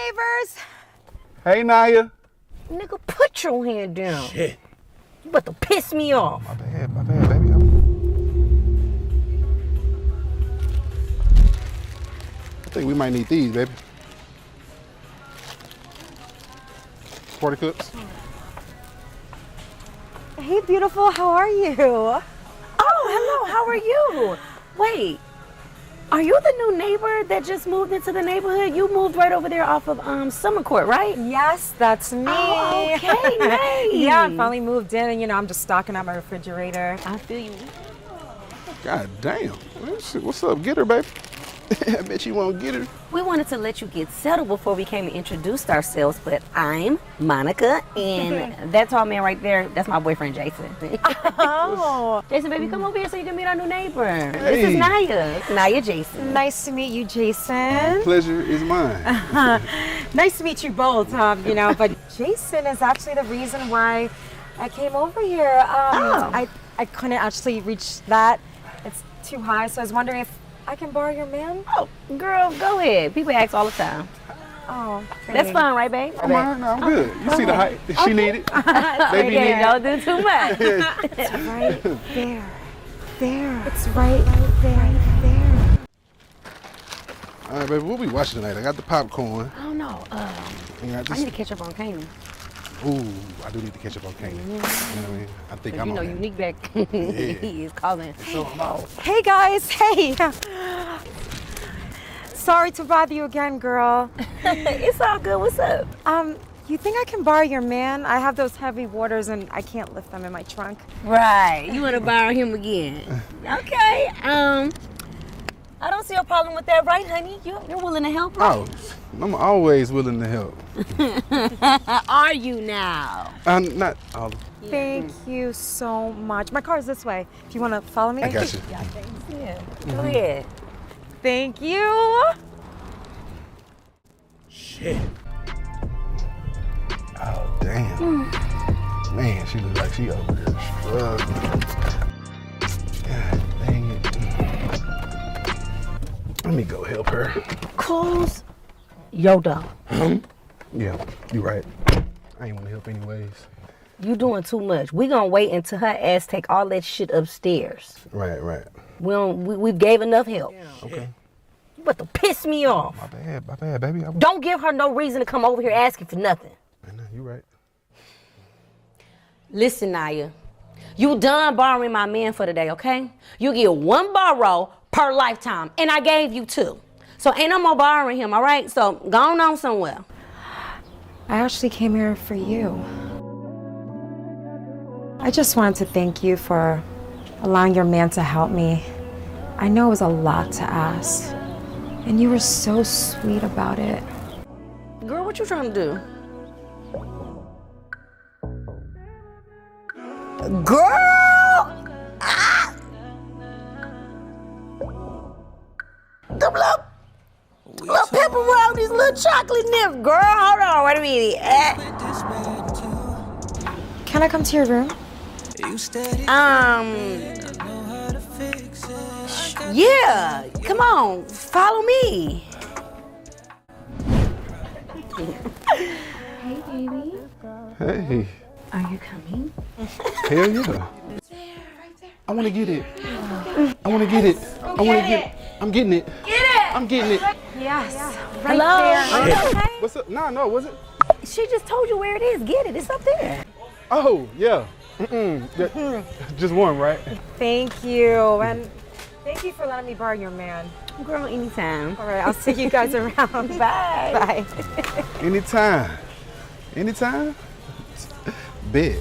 neighbors. Hey, Naya. Nigga, put your hand down. Shit. You about to piss me off. My bad, baby. I think we might need these, baby. Party cups. Hey, beautiful, how are you? Oh, hello, how are you? Wait, are you the new neighbor that just moved into the neighborhood? You moved right over there off of Summer Court, right? Yes, that's me. Oh, okay, nice. Yeah, I finally moved in and, I'm just stocking up my refrigerator. I feel you. God damn. What's up? Get her, baby. I bet you won't get her. We wanted to let you get settled before we came and introduced ourselves, but I'm Monica, and that tall man right there, that's my boyfriend, Jason. Oh. Jason, baby, come over here so you can meet our new neighbor. Hey. This is Naya. Naya Jason. Nice to meet you, Jason. Pleasure is mine. Nice to meet you both, but Jason is actually the reason why I came over here. I couldn't actually reach that. It's too high, so I was wondering if I can borrow your man? Oh, girl, go ahead. People ask all the time. Oh, that's fun, right, babe? I'm alright, no, I'm good. You see the height? She need it. Baby need it. Don't do too much. It's right there. There. It's right there. All right, baby, what we watching tonight? I got the popcorn. I don't know. I need to catch up on Kane. Ooh, I do need to catch up on Kane. You know what I mean? I think I'm on Unique back. He is calling. So I'm out. Hey, guys. Hey. Sorry to bother you again, girl. It's all good. What's up? You think I can borrow your man? I have those heavy waters and I can't lift them in my trunk. Right. You want to borrow him again? Okay. I don't see a problem with that, right, honey? You're willing to help, right? Oh, I'm always willing to help. Are you now? Not all. Thank you so much. My car's this way. If you want to follow me. I got you. Yeah, thanks. Yeah. Go ahead. Thank you. Shit. Oh, damn. Man, she looks like she over there struggling. God dang it. Let me go help her. Close your door. Yeah, you right. I ain't want to help anyways. You doing too much. We gonna wait until her ass take all that shit upstairs. Right. We've gave enough help. Okay. You about to piss me off. My bad, baby. Don't give her no reason to come over here asking for nothing. No, you right. Listen, Naya. You done borrowing my man for the day, okay? You get one borrow per lifetime, and I gave you 2. So ain't no more borrowing him, all right? So go on somewhere. I actually came here for you. I just wanted to thank you for allowing your man to help me. I know it was a lot to ask, and you were so sweet about it. Girl, what you trying to do? Girl! Ah! The little pepperonis, little chocolate nips. Girl, hold on, wait a minute. Can I come to your room? Yeah, come on, follow me. Hey, baby. Hey. Are you coming? Hell yeah. I want to get it. I want to get it. I want to get it. I'm getting it. Get it! I'm getting it. Yes. Right Hello? there. Okay. What's up? No, was it? She just told you where it is. Get it. It's up there. Oh, yeah. Just one, right? Thank you. And thank you for letting me borrow your man. Girl, anytime. All right, I'll see you guys around. Bye. Bye. Anytime. Bet.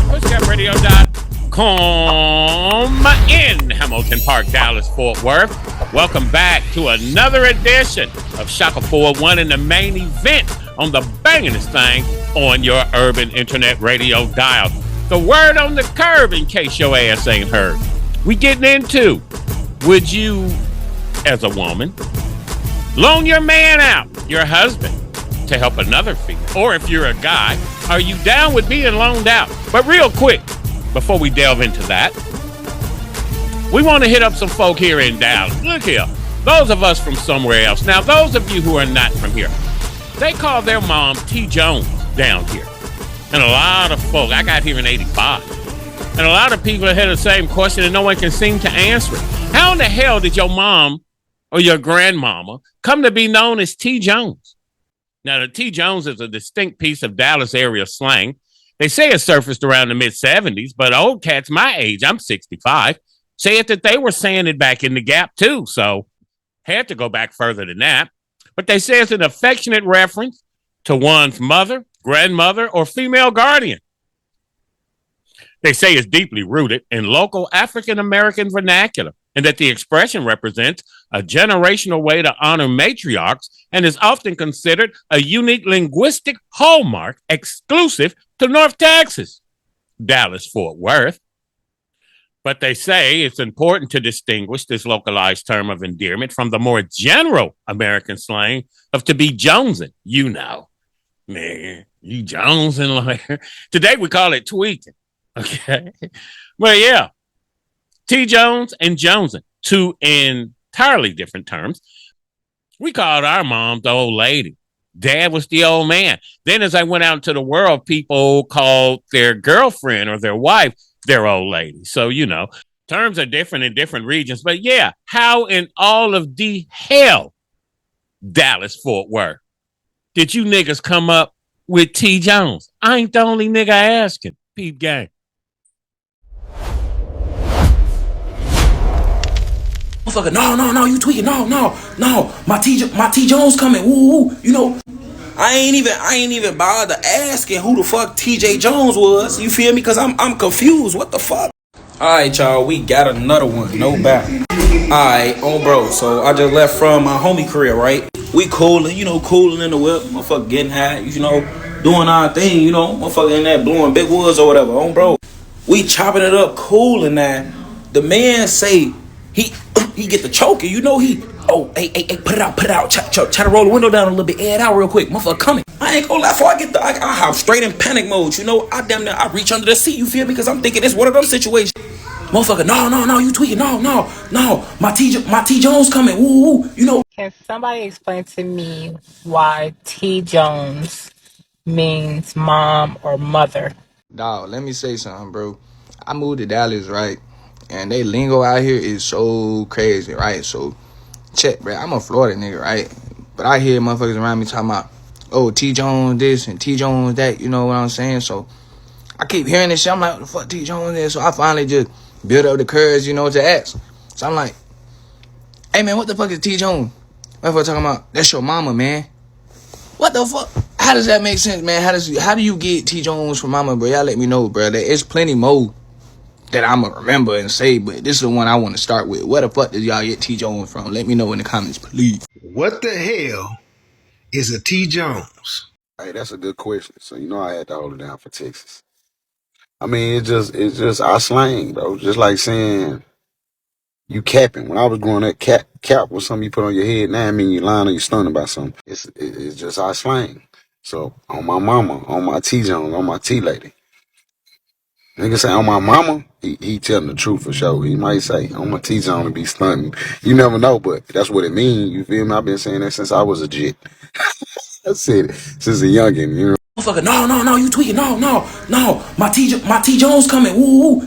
Pushcapradio.com in Hamilton Park, Dallas, Fort Worth. Welcome back to another edition of Shaka 401 and the main event on the bangingest thing on your urban internet radio dial. The word on the curb, in case your ass ain't heard. We getting into, would you, as a woman, loan your man out, your husband, to help another female? Or if you're a guy, are you down with being loaned out? But real quick, before we delve into that, we want to hit up some folk here in Dallas. Look here, those of us from somewhere else. Now, those of you who are not from here, they call their mom T. Jones down here. And a lot of folk, I got here in 85, and a lot of people have had the same question and no one can seem to answer it. How in the hell did your mom or your grandmama come to be known as T. Jones? Now, the T. Jones is a distinct piece of Dallas area slang. They say it surfaced around the mid-'70s, but old cats my age, I'm 65, say it that they were saying it back in the Gap too, so had to go back further than that. But they say it's an affectionate reference to one's mother, grandmother, or female guardian. They say it's deeply rooted in local African-American vernacular and that the expression represents a generational way to honor matriarchs and is often considered a unique linguistic hallmark exclusive to North Texas, Dallas-Fort Worth. But they say it's important to distinguish this localized term of endearment from the more general American slang of to be jonesing. You know, man, you jonesing like today we call it tweaking. Okay. Well, yeah. T. Jones and Jonesing, two entirely different terms. We called our mom the old lady. Dad was the old man. Then as I went out into the world, people called their girlfriend or their wife their old lady. So, you know, terms are different in different regions. But yeah, how in all of the hell, Dallas-Fort Worth, did you niggas come up with T. Jones? I ain't the only nigga asking. Peep gang. Motherfucker, no, you tweaking, no. My T Jones coming, woo, you know. I ain't even bothered asking who the fuck TJ Jones was. You feel me? Cause I'm confused. What the fuck? Alright, y'all, we got another one, no doubt. Alright, bro. So I just left from my homie career, right? We cooling in the whip, motherfucker getting high, doing our thing, motherfucker in there blowing big woods or whatever, bro. We chopping it up, cooling that. The man say he get the choking, hey, put it out, try to roll the window down a little bit, air it out real quick, motherfucker coming. I ain't gonna lie, before I hop straight in panic mode, I reach under the seat, you feel me, because I'm thinking it's one of them situations. Motherfucker, no, you tweaking, no, my T Jones coming, woo, Can somebody explain to me why T Jones means mom or mother? Dog, let me say something, bro. I moved to Dallas, right? And they lingo out here is so crazy, right? So, check, bro. I'm a Florida nigga, right? But I hear motherfuckers around me talking about, oh, T Jones this and T Jones that, you know what I'm saying? So, I keep hearing this shit. I'm like, what the fuck T Jones is? So, I finally just built up the courage, to ask. So, I'm like, hey, man, what the fuck is T Jones? Motherfucker talking about, that's your mama, man. What the fuck? How does that make sense, man? How do you get T Jones from mama, bro? Y'all let me know, bro. There's plenty more that I'ma remember and say, but this is the one I want to start with. Where the fuck did y'all get T Jones from? Let me know in the comments, please. What the hell is a T Jones? Hey, that's a good question. So I had to hold it down for Texas. I mean, it's just our slang, bro. Just like saying you capping. When I was growing up, cap was something you put on your head. Now I mean you lying or you stunned about something. It's just our slang. So on my mama, on my T Jones, on my T lady. Nigga say on my mama, he telling the truth for sure. He might say on my T Zone to be stunting. You never know, but that's what it mean. You feel me? I've been saying that since I was a jit. I said it since a youngin', Motherfucker, no, you tweaking, no. My T Jones coming, woo,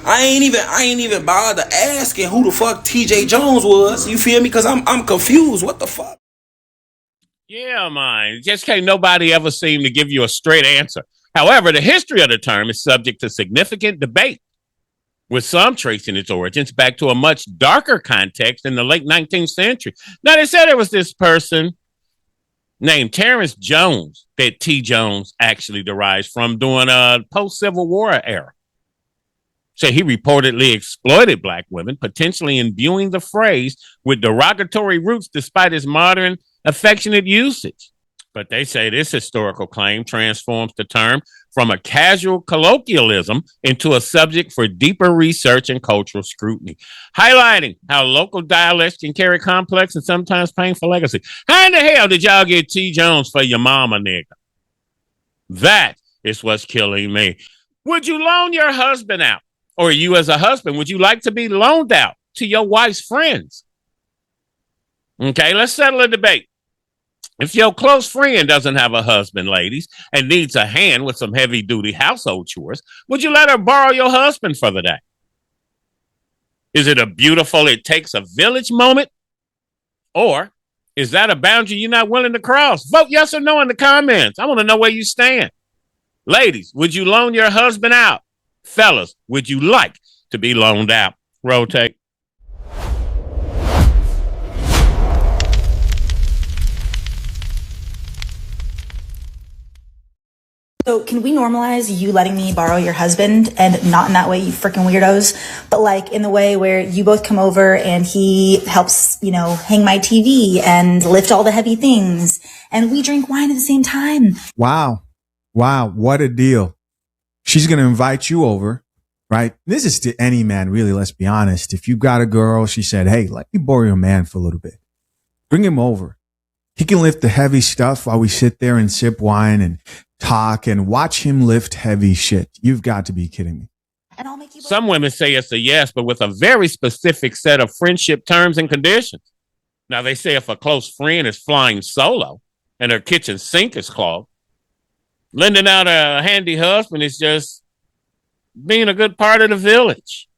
I ain't even bothered asking who the fuck TJ Jones was. You feel me? Cause I'm confused. What the fuck? Yeah, man. Just can't nobody ever seem to give you a straight answer. However, the history of the term is subject to significant debate, with some tracing its origins back to a much darker context in the late 19th century. Now, they said it was this person named Terrence Jones that T. Jones actually derives from during a post-Civil War era. So he reportedly exploited black women, potentially imbuing the phrase with derogatory roots despite its modern affectionate usage. But they say this historical claim transforms the term from a casual colloquialism into a subject for deeper research and cultural scrutiny, highlighting how local dialects can carry complex and sometimes painful legacy. How in the hell did y'all get T. Jones for your mama, nigga? That is what's killing me. Would you loan your husband out? Or you as a husband, would you like to be loaned out to your wife's friends? Okay, let's settle a debate. If your close friend doesn't have a husband, ladies, and needs a hand with some heavy-duty household chores, would you let her borrow your husband for the day? Is it a beautiful it takes a village moment? Or is that a boundary you're not willing to cross? Vote yes or no in the comments. I want to know where you stand. Ladies, would you loan your husband out? Fellas, would you like to be loaned out? Rotate. So can we normalize you letting me borrow your husband, and not in that way, you freaking weirdos, but like in the way where you both come over and he helps, hang my TV and lift all the heavy things and we drink wine at the same time? Wow. What a deal. She's going to invite you over, right? This is to any man, really. Let's be honest. If you got a girl, she said, hey, let me borrow your man for a little bit. Bring him over. He can lift the heavy stuff while we sit there and sip wine and talk and watch him lift heavy shit. You've got to be kidding me. And I'll make you. Some women say it's a yes, but with a very specific set of friendship terms and conditions. Now, they say if a close friend is flying solo and her kitchen sink is clogged, lending out a handy husband is just being a good part of the village.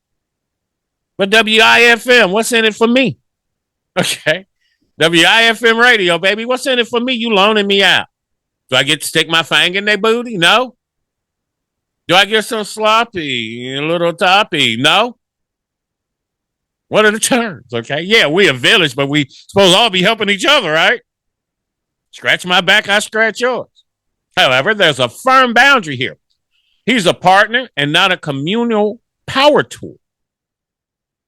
But WIFM, what's in it for me? Okay. WIFM radio, baby. What's in it for me? You loaning me out. Do I get to stick my finger in their booty? No. Do I get some sloppy, a little toppy? No. What are the terms? Okay. Yeah, we a village, but we supposed to all be helping each other, right? Scratch my back, I scratch yours. However, there's a firm boundary here. He's a partner and not a communal power tool.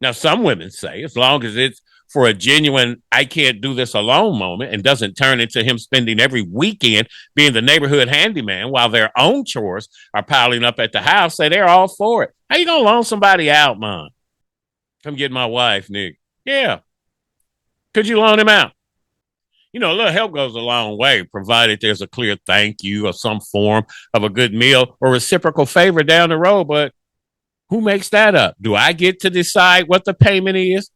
Now, some women say, as long as it's for a genuine, I can't do this alone moment and doesn't turn into him spending every weekend being the neighborhood handyman while their own chores are piling up at the house, say they're all for it. How you going to loan somebody out, man? Come get my wife, Nick. Yeah. Could you loan him out? A little help goes a long way, provided there's a clear thank you or some form of a good meal or reciprocal favor down the road. But who makes that up? Do I get to decide what the payment is?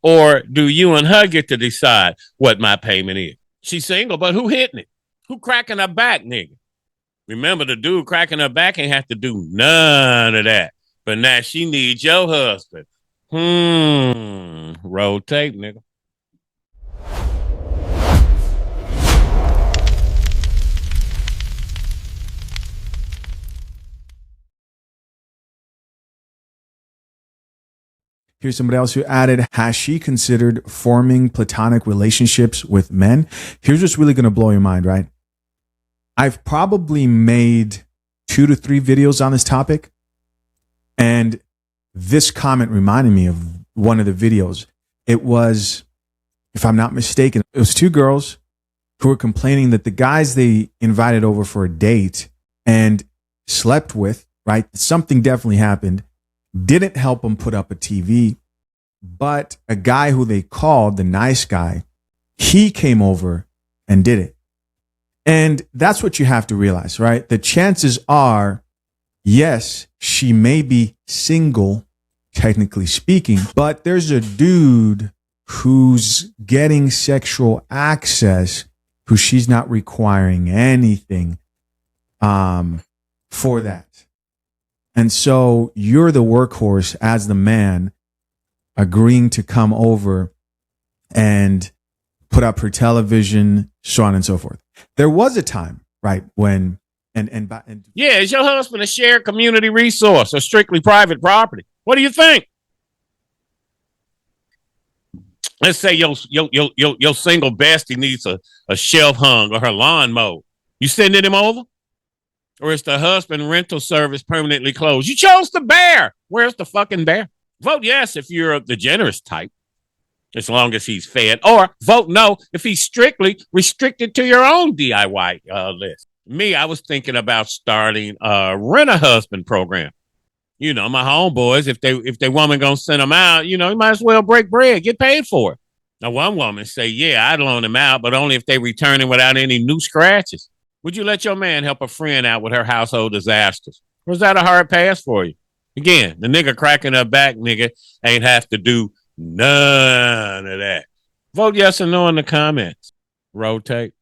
Or do you and her get to decide what my payment is? She's single, but who hitting it? Who cracking her back, nigga? Remember, the dude cracking her back ain't have to do none of that. But now she needs your husband. Roll tape, nigga. Here's somebody else who added, has she considered forming platonic relationships with men? Here's what's really going to blow your mind, right? I've probably made 2 to 3 videos on this topic. And this comment reminded me of one of the videos. It was, if I'm not mistaken, it was 2 girls who were complaining that the guys they invited over for a date and slept with, right? Something definitely happened. Didn't help them put up a TV, but a guy who they called the nice guy, he came over and did it. And that's what you have to realize, right? The chances are, yes, she may be single, technically speaking, but there's a dude who's getting sexual access who she's not requiring anything for that. And so you're the workhorse as the man agreeing to come over and put up her television, so on and so forth. There was a time, right, when yeah, is your husband a shared community resource or strictly private property? What do you think? Let's say your single bestie needs a shelf hung or her lawn mowed. You sending him over? Or is the husband rental service permanently closed? You chose the bear. Where's the fucking bear? Vote yes if you're the generous type, as long as he's fed. Or vote no if he's strictly restricted to your own DIY list. Me, I was thinking about starting a rent-a-husband program. You know, my homeboys, if they woman gonna send them out, you might as well break bread, get paid for it. Now, one woman say, yeah, I'd loan them out, but only if they return it without any new scratches. Would you let your man help a friend out with her household disasters? Or is that a hard pass for you? Again, the nigga cracking her back, nigga, ain't have to do none of that. Vote yes or no in the comments. Rotate.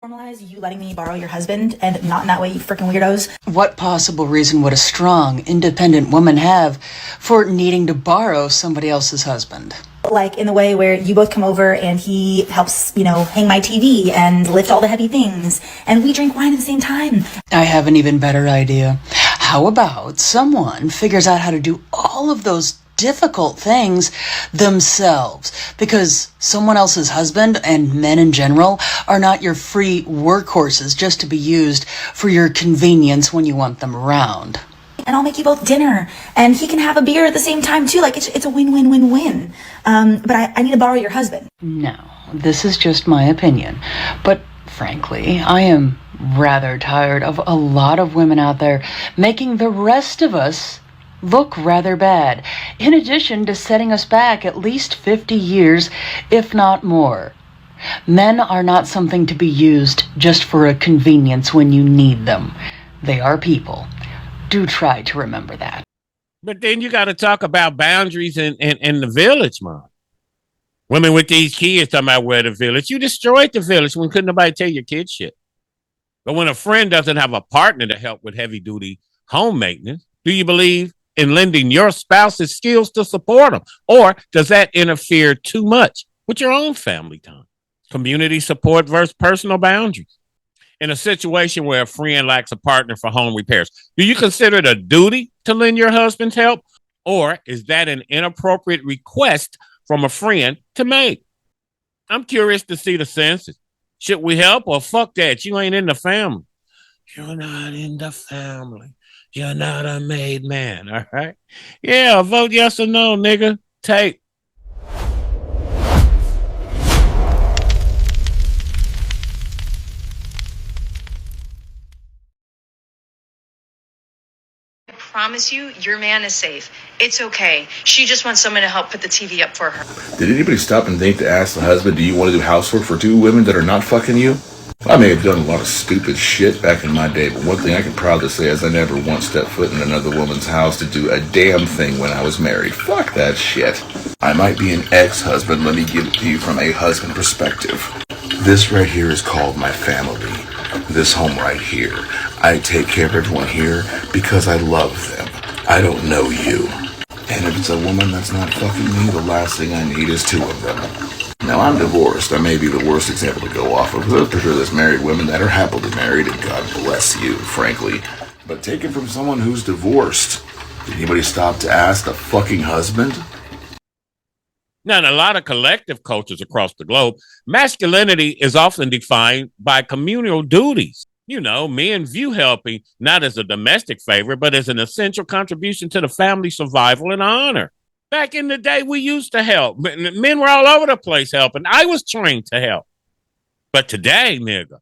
Normalize you letting me borrow your husband and not in that way, you freaking weirdos. What possible reason would a strong, independent woman have for needing to borrow somebody else's husband? Like in the way where you both come over and he helps, hang my TV and lift all the heavy things, and we drink wine at the same time. I have an even better idea. How about someone figures out how to do all of those difficult things themselves, because someone else's husband and men in general are not your free workhorses just to be used for your convenience when you want them around. And I'll make you both dinner, and he can have a beer at the same time too. Like it's a win-win-win-win. But I need to borrow your husband. Now, this is just my opinion, but frankly, I am rather tired of a lot of women out there making the rest of us look rather bad, in addition to setting us back at least 50 years, if not more. Men are not something to be used just for a convenience when you need them. They are people. Do try to remember that. But then you got to talk about boundaries in the village, Mom. Women with these kids talking about where the village. You destroyed the village when couldn't nobody tell your kids shit. But when a friend doesn't have a partner to help with heavy-duty home maintenance, do you believe in lending your spouse's skills to support them? Or does that interfere too much with your own family time? Community support versus personal boundaries. In a situation where a friend lacks a partner for home repairs, do you consider it a duty to lend your husband's help? Or is that an inappropriate request from a friend to make? I'm curious to see the census. Should we help or fuck that? You ain't in the family. You're not in the family. You're not a made man, all right? Yeah, vote yes or no, nigga. Take. I promise you, your man is safe. It's okay. She just wants someone to help put the TV up for her. Did anybody stop and think to ask the husband, do you want to do housework for two women that are not fucking you? I may have done a lot of stupid shit back in my day, but one thing I can proudly say is I never once stepped foot in another woman's house to do a damn thing when I was married. Fuck that shit. I might be an ex-husband, let me give it to you from a husband perspective. This right here is called my family. This home right here. I take care of everyone here because I love them. I don't know you. And if it's a woman that's not fucking me, the last thing I need is two of them. Now, I'm divorced. I may be the worst example to go off of, but I'm pretty sure there's married women that are happily married, and God bless you, frankly. But take it from someone who's divorced. Did anybody stop to ask the fucking husband? Now, in a lot of collective cultures across the globe, masculinity is often defined by communal duties. You know, men view helping not as a domestic favor, but as an essential contribution to the family survival and honor. Back in the day, we used to help. Men were all over the place helping. I was trained to help. But today, nigga,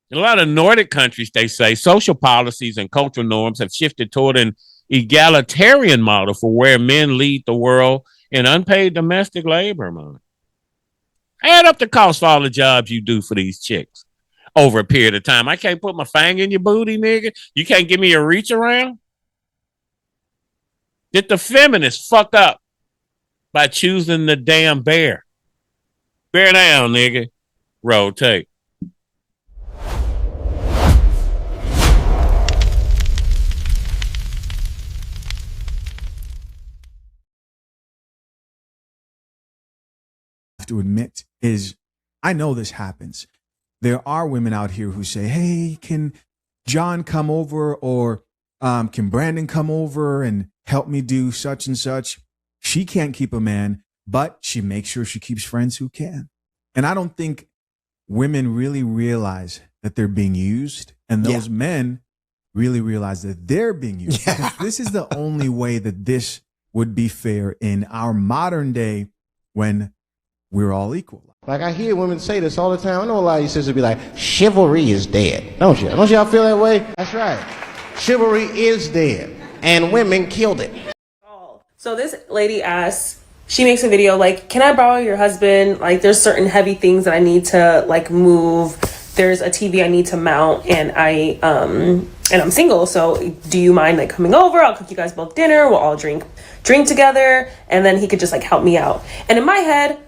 in a lot of Nordic countries, they say social policies and cultural norms have shifted toward an egalitarian model for where men lead the world in unpaid domestic labor, man. Add up the cost for all the jobs you do for these chicks over a period of time. I can't put my finger in your booty, nigga. You can't give me a reach around. Did the feminists fuck up by choosing the damn bear? Bear down, nigga. Rotate. To admit is I know this happens. There are women out here who say, hey, can John come over, or can Brandon come over and help me do such and such? She can't keep a man, but she makes sure she keeps friends who can. And I don't think women really realize that they're being used, and those men really realize that they're being used. Yeah. Because this is the only way that this would be fair in our modern day when we're all equal. Like, I hear women say this all the time. I know a lot of you sisters be like, chivalry is dead. Don't you? Don't y'all feel that way? That's right. Chivalry is dead. And women killed it. So this lady asks, she makes a video like, can I borrow your husband? Like, there's certain heavy things that I need to like move. There's a TV I need to mount, and I'm single. So do you mind like coming over? I'll cook you guys both dinner. We'll all drink together, and then he could just like help me out. And in my head,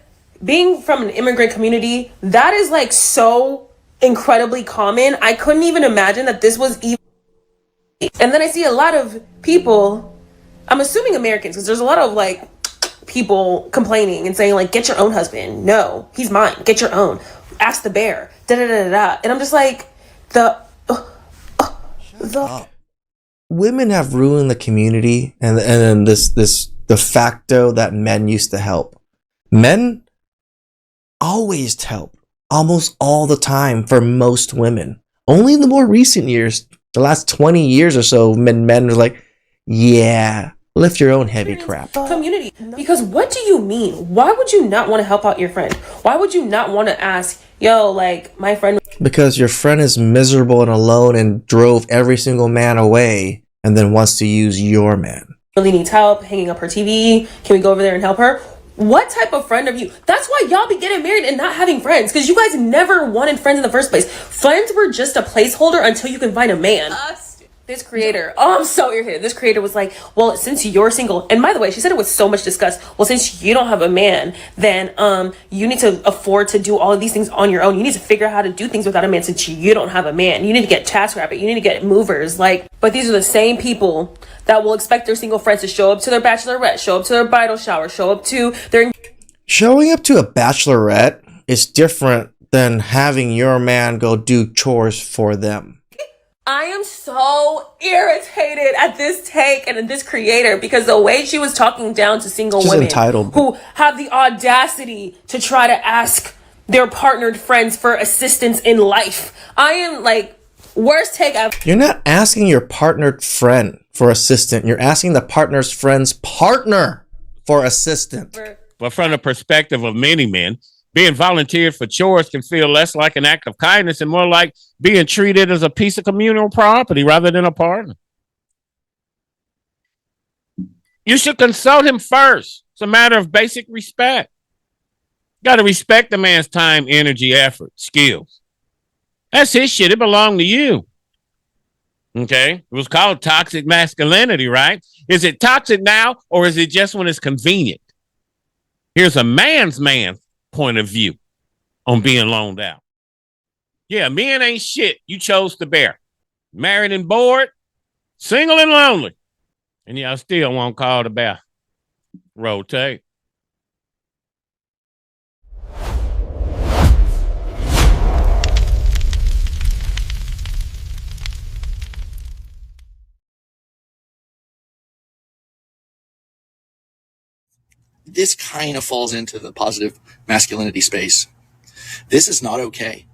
being from an immigrant community, that is like so incredibly common. I couldn't even imagine that this was even. And then I see a lot of people, I'm assuming Americans, because there's a lot of like people complaining and saying like, get your own husband. No, he's mine. Get your own. Ask the bear. Da da da da. And I'm just like, women have ruined the community, and then this de facto that men used to help. Men always help, almost all the time for most women. Only in the more recent years, the last 20 years or so, men are like, yeah, lift your own heavy crap. Community. Because what do you mean? Why would you not want to help out your friend? Why would you not want to ask, yo, like my friend? Because your friend is miserable and alone and drove every single man away and then wants to use your man. Really needs help hanging up her TV. Can we go over there and help her? What type of friend are you? That's why y'all be getting married and not having friends, because you guys never wanted friends in the first place. Friends were just a placeholder until you can find a man. This creator, I'm so irritated. This creator was like, well, since you're single, and by the way, she said it with so much disgust. Well, since you don't have a man, then you need to afford to do all of these things on your own. You need to figure out how to do things without a man since you don't have a man. You need to get TaskRabbit. You need to get movers. Like, but these are the same people that will expect their single friends to show up to their bachelorette, show up to their bridal shower, show up to their... Showing up to a bachelorette is different than having your man go do chores for them. I am so irritated at this take and at this creator, because the way she was talking down to single She's women entitled. who have the audacity to try to ask their partnered friends for assistance in life. I am like, worst take ever. You're not asking your partnered friend for assistance. You're asking the partner's friend's partner for assistance. But from the perspective of many men, being volunteered for chores can feel less like an act of kindness and more like being treated as a piece of communal property rather than a partner. You should consult him first. It's a matter of basic respect. Got to respect the man's time, energy, effort, skills. That's his shit. It belonged to you. Okay? It was called toxic masculinity, right? Is it toxic now, or is it just when it's convenient? Here's a man's point of view on being loaned out. Yeah, men ain't shit. You chose to bear. Married and bored, single and lonely. And y'all still won't call the bear. Rotate. This kind of falls into the positive masculinity space. This is not okay.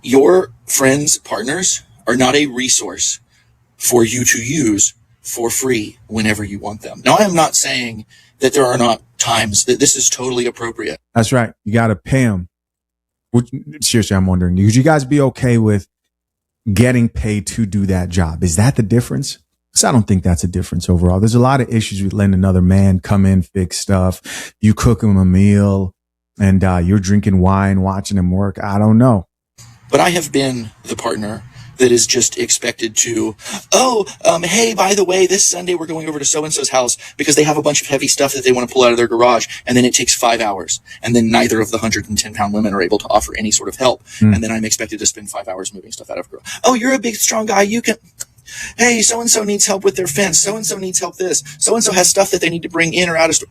Your friends, partners are not a resource for you to use for free whenever you want them. Now, I am not saying that there are not times that this is totally appropriate. That's right. You got to pay them. Seriously, I'm wondering, would you guys be okay with getting paid to do that job? Is that the difference? Because I don't think that's a difference overall. There's a lot of issues with letting another man come in, fix stuff. You cook him a meal and you're drinking wine, watching him work. I don't know. But I have been the partner that is just expected to, hey, by the way, this Sunday we're going over to so-and-so's house because they have a bunch of heavy stuff that they want to pull out of their garage. And then it takes 5 hours. And then neither of the 110-pound women are able to offer any sort of help. And then I'm expected to spend 5 hours moving stuff out of a garage. Oh, you're a big, strong guy. You can... Hey, so-and-so needs help with their fence. So-and-so needs help this. So-and-so has stuff that they need to bring in or out of store.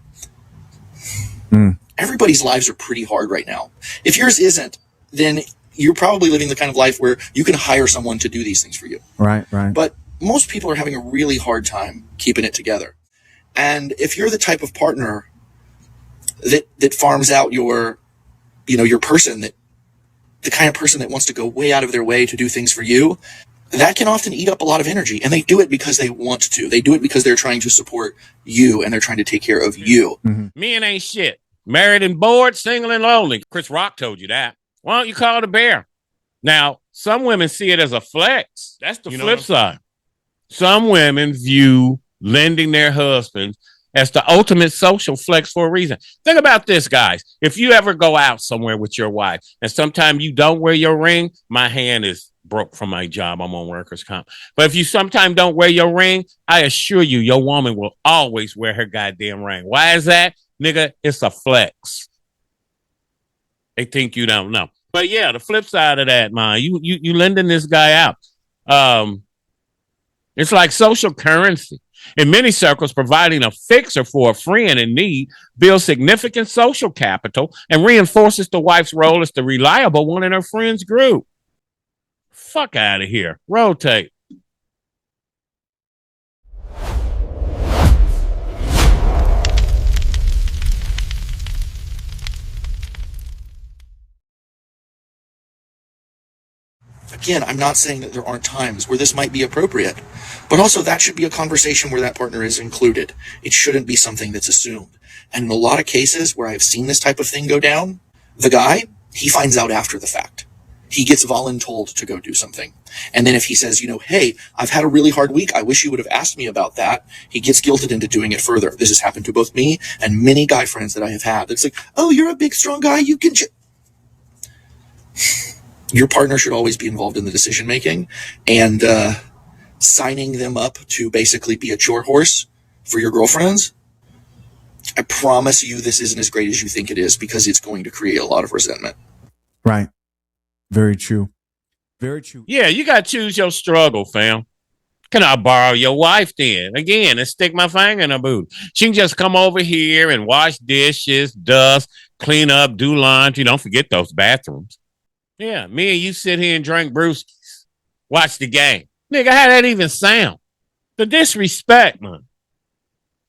Everybody's lives are pretty hard right now. If yours isn't, then you're probably living the kind of life where you can hire someone to do these things for you. Right. But most people are having a really hard time keeping it together. And if you're the type of partner that farms out your person, that the kind of person that wants to go way out of their way to do things for you, that can often eat up a lot of energy, and they do it because they want to. They do it because they're trying to support you and they're trying to take care of you. Men ain't shit. Married and bored, single and lonely. Chris Rock told you that. Why don't you call it a bear? Now, some women see it as a flex. That's the flip side. Some women view lending their husbands as the ultimate social flex for a reason. Think about this, guys. If you ever go out somewhere with your wife and sometimes you don't wear your ring, my hand is broke from my job. I'm on workers' comp. But if you sometimes don't wear your ring, I assure you, your woman will always wear her goddamn ring. Why is that? Nigga, it's a flex. They think you don't know. But yeah, the flip side of that, man, you lending this guy out. It's like social currency. In many circles, providing a fixer for a friend in need builds significant social capital and reinforces the wife's role as the reliable one in her friend's group. Fuck out of here. Rotate. Again, I'm not saying that there aren't times where this might be appropriate, but also that should be a conversation where that partner is included. It shouldn't be something that's assumed. And in a lot of cases where I've seen this type of thing go down, the guy, he finds out after the fact. He gets voluntold to go do something. And then if he says, hey, I've had a really hard week, I wish you would have asked me about that, he gets guilted into doing it further. This has happened to both me and many guy friends that I have had. It's like, oh, you're a big, strong guy, you can... Your partner should always be involved in the decision making, and signing them up to basically be a chore horse for your girlfriends. I promise you this isn't as great as you think it is, because it's going to create a lot of resentment. Right. Very true. Very true. Yeah, you got to choose your struggle, fam. Can I borrow your wife then? Again, and stick my finger in her boot. She can just come over here and wash dishes, dust, clean up, do laundry. Don't forget those bathrooms. Yeah, me and you sit here and drink brewskis. Watch the game. Nigga, how that even sound? The disrespect, man.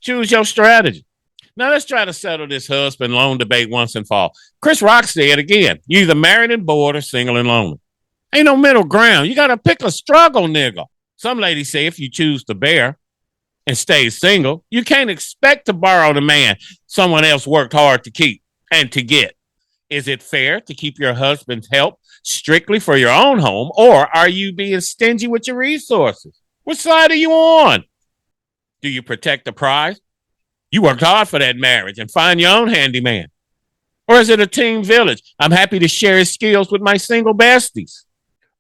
Choose your strategy. Now let's try to settle this husband loan debate once and for all. Chris Rock said again, you either married and bored or single and lonely. Ain't no middle ground. You got to pick a struggle, nigga. Some ladies say if you choose to bear and stay single, you can't expect to borrow the man someone else worked hard to keep and to get. Is it fair to keep your husband's help strictly for your own home, or are you being stingy with your resources? Which side are you on? Do you protect the prize? You worked hard for that marriage and find your own handyman. Or is it a team village? I'm happy to share his skills with my single besties.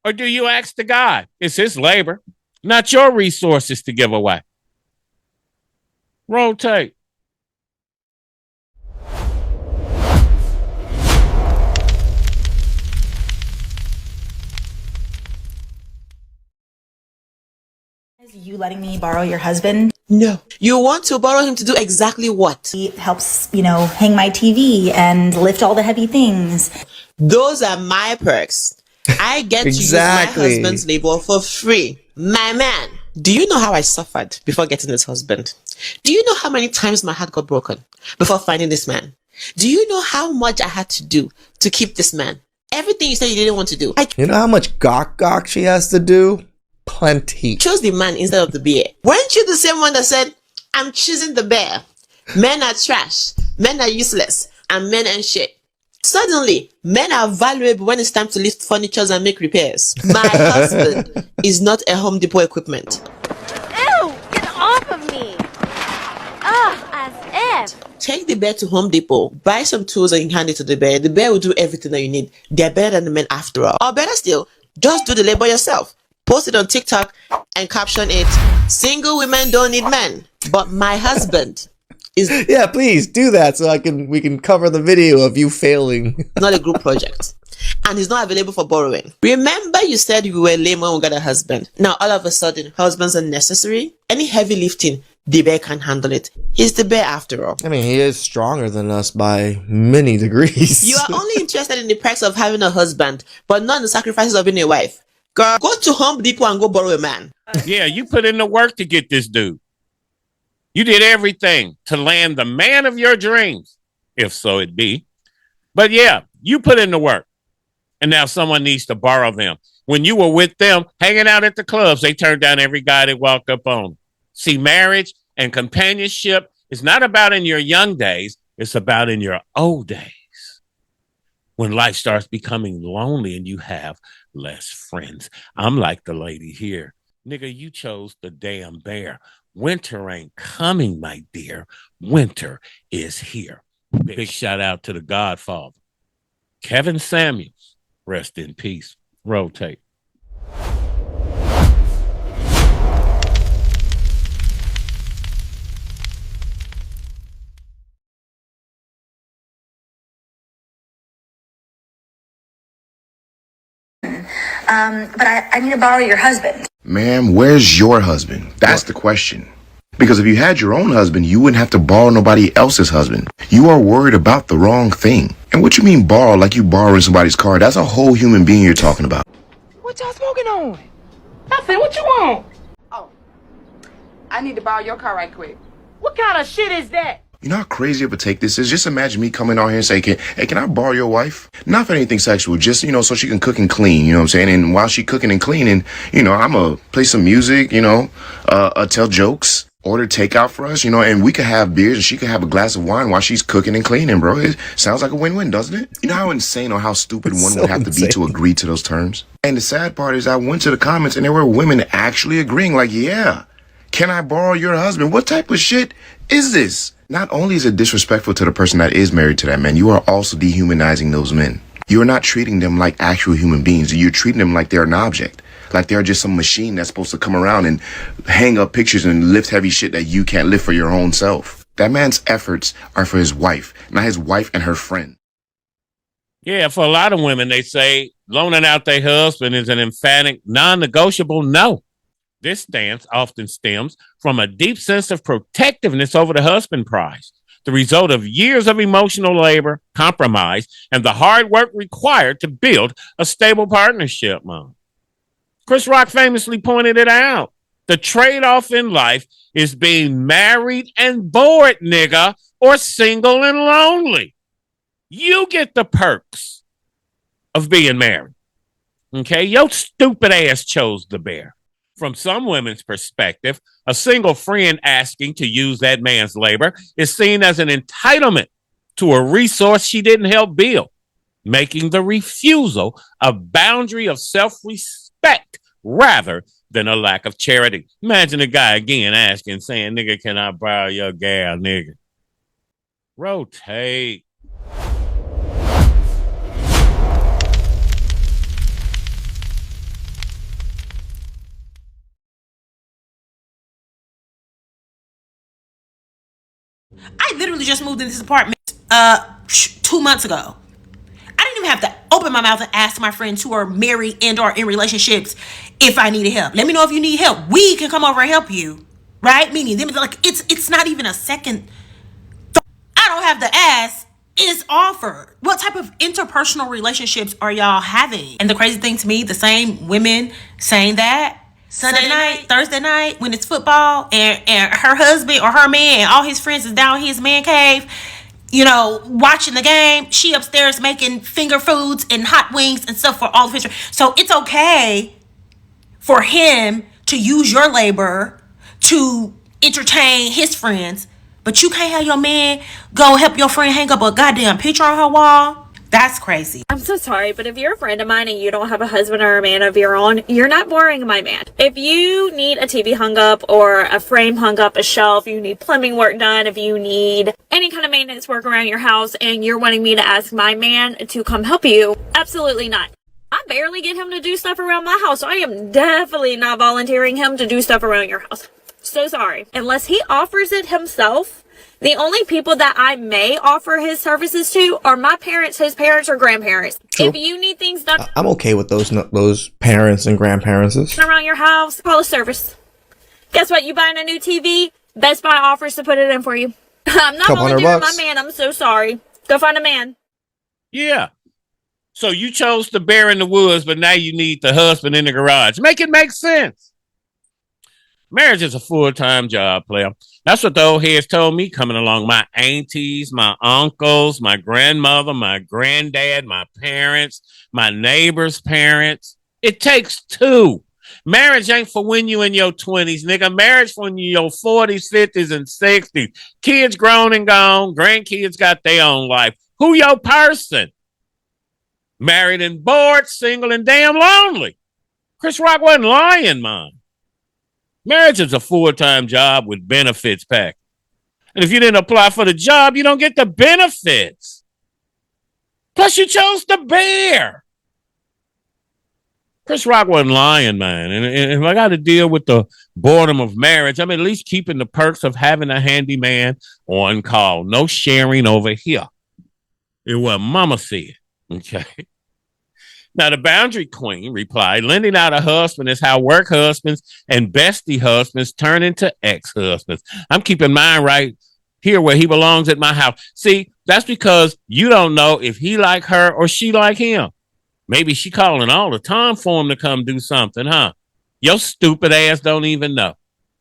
Or do you ask the guy? It's his labor, not your resources to give away. Rotate. You letting me borrow your husband? No. You want to borrow him to do exactly what? He helps, hang my TV and lift all the heavy things. Those are my perks. I get to use my husband's labor for free. My man. Do you know how I suffered before getting this husband? Do you know how many times my heart got broken before finding this man? Do you know how much I had to do to keep this man? Everything you said you didn't want to do. You know how much gawk she has to do? Plenty. Chose the man instead of the bear. Weren't you the same one that said, I'm choosing the bear? Men are trash, men are useless, and men ain't shit. Suddenly, men are valuable when it's time to lift furniture and make repairs. My husband is not a Home Depot equipment. Ew! Get off of me! Ugh, as if. Take the bear to Home Depot, buy some tools and hand it to the bear. The bear will do everything that you need. They're better than the men after all. Or better still, just do the labor yourself. Post it on TikTok and caption it, single women don't need men, but my husband is... Yeah, please do that so we can cover the video of you failing. Not a group project. And he's not available for borrowing. Remember you said we were lame when we got a husband. Now all of a sudden, husbands are necessary? Any heavy lifting, the bear can't handle it. He's the bear after all. I mean, he is stronger than us by many degrees. You are only interested in the perks of having a husband, but not in the sacrifices of being a wife. Girl, go to Home Depot and go borrow a man. Yeah, you put in the work to get this dude. You did everything to land the man of your dreams, if so it be. But yeah, you put in the work. And now someone needs to borrow them. When you were with them, hanging out at the clubs, they turned down every guy that walked up on them. See, marriage and companionship is not about in your young days. It's about in your old days. When life starts becoming lonely and you have less friends. I'm like the lady here. Nigga, you chose the damn bear. Winter ain't coming, my dear. Winter is here. Big shout out to the Godfather. Kevin Samuels, rest in peace. Rotate. But I need to borrow your husband. Ma'am, where's your husband? That's the question. Because if you had your own husband, you wouldn't have to borrow nobody else's husband. You are worried about the wrong thing. And what you mean borrow like you borrowing somebody's car? That's a whole human being you're talking about. What y'all smoking on? Nothing. What you want? Oh, I need to borrow your car right quick. What kind of shit is that? You know how crazy of a take this is? Just imagine me coming out here and saying, hey, can I borrow your wife? Not for anything sexual, just, so she can cook and clean, you know what I'm saying? And while she cooking and cleaning, I'm going to play some music, tell jokes, order takeout for us, and we could have beers and she could have a glass of wine while she's cooking and cleaning, bro. It sounds like a win-win, doesn't it? You know how insane or how stupid one would have to be to agree to those terms? And the sad part is I went to the comments and there were women actually agreeing like, yeah, can I borrow your husband? What type of shit is this? Not only is it disrespectful to the person that is married to that man, you are also dehumanizing those men. You are not treating them like actual human beings. You're treating them like they're an object. Like they're just some machine that's supposed to come around and hang up pictures and lift heavy shit that you can't lift for your own self. That man's efforts are for his wife, not his wife and her friend. Yeah, for a lot of women, they say loaning out their husband is an emphatic, non-negotiable no. This stance often stems from a deep sense of protectiveness over the husband prize, the result of years of emotional labor, compromise, and the hard work required to build a stable partnership, Mom. Chris Rock famously pointed it out. The trade-off in life is being married and bored, nigga, or single and lonely. You get the perks of being married. Okay? Your stupid ass chose the bear. From some women's perspective, a single friend asking to use that man's labor is seen as an entitlement to a resource she didn't help build, making the refusal a boundary of self-respect rather than a lack of charity. Imagine a guy again asking, saying, nigga, can I borrow your gal, nigga? Rotate. I literally just moved into this apartment 2 months ago. I didn't even have to open my mouth and ask my friends who are married and or in relationships if I needed help. Let me know if you need help. We can come over and help you, right? Meaning, like it's not even a second. I don't have to ask. It's offered. What type of interpersonal relationships are y'all having? And the crazy thing to me, the same women saying that Sunday night, Thursday night, when it's football, and her husband or her man and all his friends is down his man cave, watching the game. She upstairs making finger foods and hot wings and stuff for all of his. So it's okay for him to use your labor to entertain his friends, but you can't have your man go help your friend hang up a goddamn picture on her wall. That's crazy. I'm so sorry, but if you're a friend of mine and you don't have a husband or a man of your own, you're not borrowing my man. If you need a TV hung up or a frame hung up, a shelf, you need plumbing work done, if you need any kind of maintenance work around your house and you're wanting me to ask my man to come help you, absolutely not. I barely get him to do stuff around my house, so I am definitely not volunteering him to do stuff around your house. So sorry. Unless he offers it himself, the only people that I may offer his services to are my parents, his parents, or grandparents. True. If you need things done I'm okay with those parents and grandparents. around your house, call a service. Guess what? You buying a new TV? Best Buy offers to put it in for you. I'm not volunteering my man. I'm so sorry. Go find a man. Yeah. So you chose the bear in the woods, but now you need the husband in the garage. Make it make sense. Marriage is a full-time job, player. That's what the old heads told me coming along. My aunties, my uncles, my grandmother, my granddad, my parents, my neighbors' parents. It takes two. Marriage ain't for when you in your 20s, nigga. Marriage for when you in your 40s, 50s, and 60s. Kids grown and gone. Grandkids got their own life. Who your person? Married and bored, single and damn lonely. Chris Rock wasn't lying, man. Marriage is a full-time job with benefits packed. And if you didn't apply for the job, you don't get the benefits. Plus, you chose to bear. Chris Rock wasn't lying, man. And if I got to deal with the boredom of marriage, I'm at least keeping the perks of having a handyman on call. No sharing over here. It was mama said. Okay. Now, the boundary queen replied, lending out a husband is how work husbands and bestie husbands turn into ex-husbands. I'm keeping mine right here where he belongs at my house. See, that's because you don't know if he like her or she like him. Maybe she calling all the time for him to come do something, huh? Your stupid ass don't even know.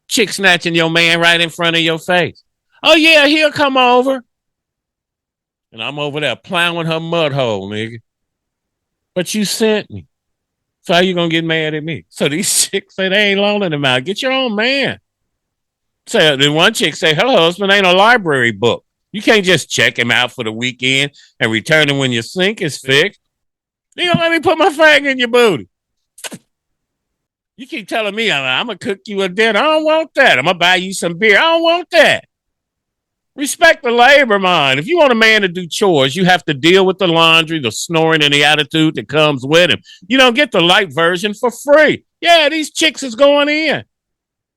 Chick snatching your man right in front of your face. Oh, yeah, he'll come over. And I'm over there plowing her mud hole, nigga. But you sent me. So how you going to get mad at me? So these chicks say they ain't loaning them out. Get your own man. So then one chick say her husband ain't a library book. You can't just check him out for the weekend and return him when your sink is fixed. You gonna let me put my fag in your booty? You keep telling me I'm going to cook you a dinner. I don't want that. I'm going to buy you some beer. I don't want that. Respect the labor, man. If you want a man to do chores, you have to deal with the laundry, the snoring, and the attitude that comes with him. You don't get the light version for free. Yeah, these chicks is going in.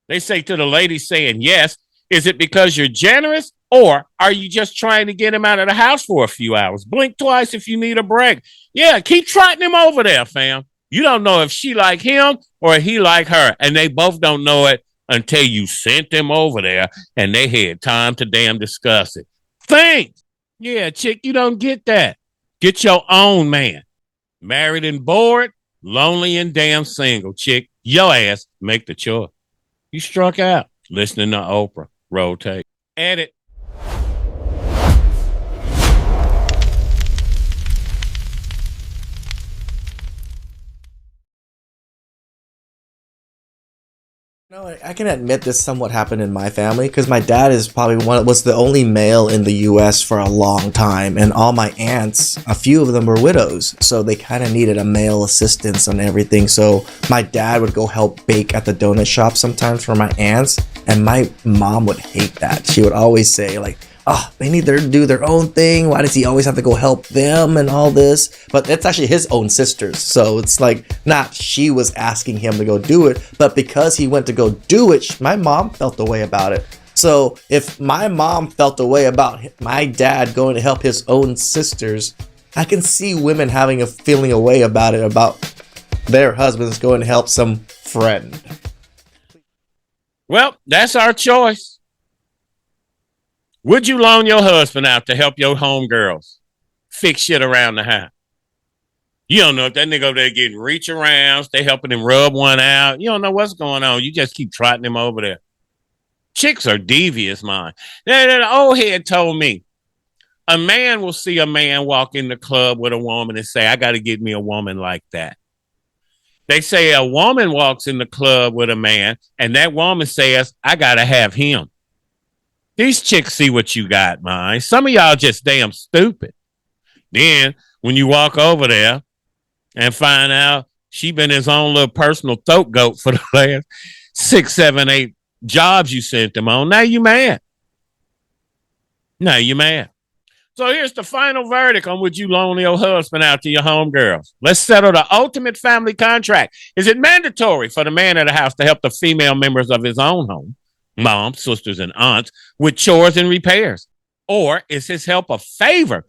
They say to the lady saying yes, is it because you're generous or are you just trying to get him out of the house for a few hours? Blink twice if you need a break. Yeah, keep trotting him over there, fam. You don't know if she like him or he like her, and they both don't know it until you sent them over there and they had time to damn discuss it. Think. Yeah, chick, you don't get that. Get your own man. Married and bored, lonely and damn single, chick. Your ass make the choice. You struck out listening to Oprah. Rotate. Edit. No, I can admit this somewhat happened in my family because my dad is probably was the only male in the U.S. for a long time, and all my aunts, a few of them were widows, so they kind of needed a male assistance on everything. So my dad would go help bake at the donut shop sometimes for my aunts, and my mom would hate that. She would always say like, oh, they need to do their own thing. Why does he always have to go help them and all this? But it's actually his own sisters. So it's like not she was asking him to go do it, but because he went to go do it, my mom felt the way about it. So if my mom felt the way about my dad going to help his own sisters, I can see women having a feeling a way about it, about their husbands going to help some friend. Well, that's our choice. Would you loan your husband out to help your homegirls fix shit around the house? You don't know if that nigga over there getting reach arounds, they helping him rub one out. You don't know what's going on. You just keep trotting him over there. Chicks are devious, man. The old head told me, a man will see a man walk in the club with a woman and say, I got to get me a woman like that. They say a woman walks in the club with a man and that woman says, I got to have him. These chicks see what you got, man. Some of y'all just damn stupid. Then when you walk over there and find out she been his own little personal throat goat for the last 6, 7, 8 jobs you sent them on, now you mad. Now you mad. So here's the final verdict on would you loan your husband out to your homegirls. Let's settle the ultimate family contract. Is it mandatory for the man of the house to help the female members of his own home, mom, sisters, and aunts, with chores and repairs? Or is his help a favor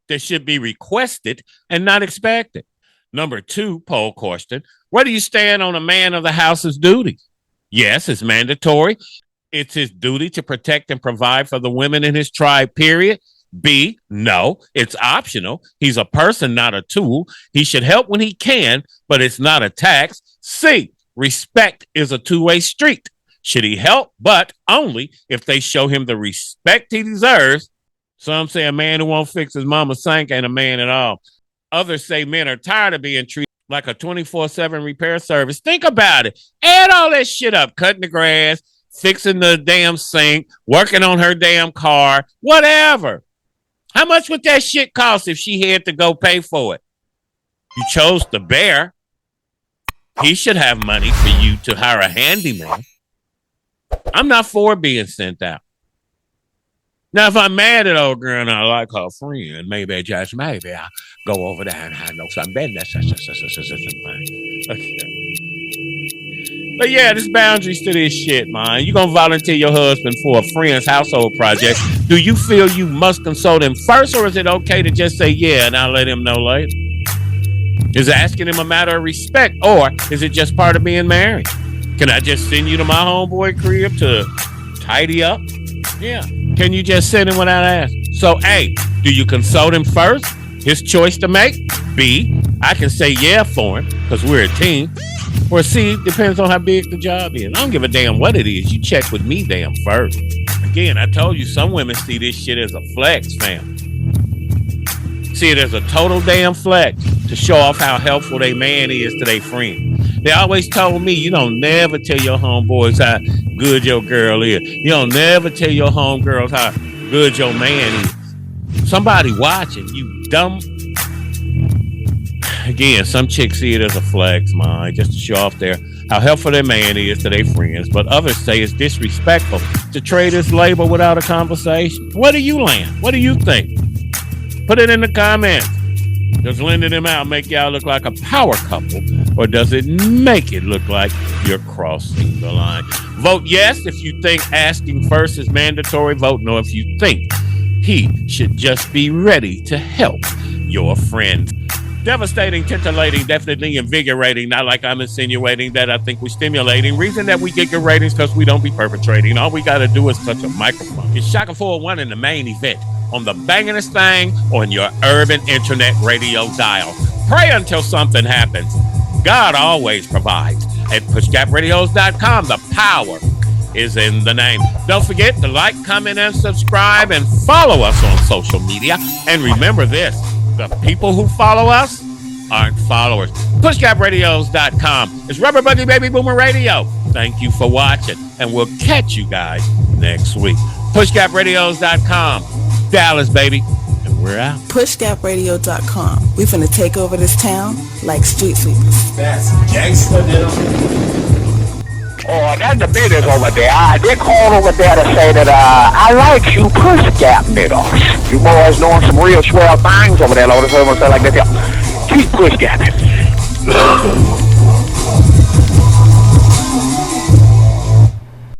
that should be requested and not expected? Number 2, poll question. Where do you stand on a man of the house's duties? Yes, it's mandatory. It's his duty to protect and provide for the women in his tribe, period. B, no, it's optional. He's a person, not a tool. He should help when he can, but it's not a tax. C, respect is a two-way street. Should he help? But only if they show him the respect he deserves. Some say a man who won't fix his mama's sink ain't a man at all. Others say men are tired of being treated like a 24/7 repair service. Think about it. Add all that shit up. Cutting the grass, fixing the damn sink, working on her damn car, whatever. How much would that shit cost if she had to go pay for it? You chose to bear. He should have money for you to hire a handyman. I'm not for being sent out. Now, if I'm mad at old girl and I like her friend, maybe I'll go over there and handle some business. Okay. But yeah, there's boundaries to this shit, man. You gonna volunteer your husband for a friend's household project. Do you feel you must consult him first, or is it okay to just say yeah and I'll let him know later? Is asking him a matter of respect, or is it just part of being married? Can I just send you to my homeboy crib to tidy up? Yeah. Can you just send him without asking? So, A, do you consult him first? His choice to make? B, I can say yeah for him because we're a team. Or C, depends on how big the job is. I don't give a damn what it is. You check with me damn first. Again, I told you some women see this shit as a flex, fam. See it as a total damn flex to show off how helpful their man is to their friend. They always told me, you don't never tell your homeboys how good your girl is. You don't never tell your homegirls how good your man is. Somebody watching, you dumb. Again, some chicks see it as a flex, man, just to show off how helpful their man is to their friends. But others say it's disrespectful to trade his labor without a conversation. Where do you land? What do you think? Put it in the comments. Does lending him out make y'all look like a power couple, or does it make it look like you're crossing the line? Vote yes if you think asking first is mandatory. Vote no if you think he should just be ready to help your friend. Devastating, titillating, definitely invigorating. Not like I'm insinuating that I think we're stimulating. Reason that we get good ratings because we don't be perpetrating. All we got to do is touch a microphone. It's Shaka 401 in the main event on the bangingest thing on your urban internet radio dial. Pray until something happens. God always provides. At pushgapradios.com, the power is in the name. Don't forget to like, comment, and subscribe, and follow us on social media. And remember this, the people who follow us aren't followers. Pushgapradios.com. It's Rubber Buggy Baby Boomer Radio. Thank you for watching, and we'll catch you guys next week. Pushgapradios.com. Dallas, baby. And we're out. Pushgapradio.com. We finna take over this town like street sweepers. That's gangsta, Oh, that the bidders over there. They called over there to say that I like you push gap niggas. You boys doing some real swell things over there, Lord. Someone say like that. Keep push gapping.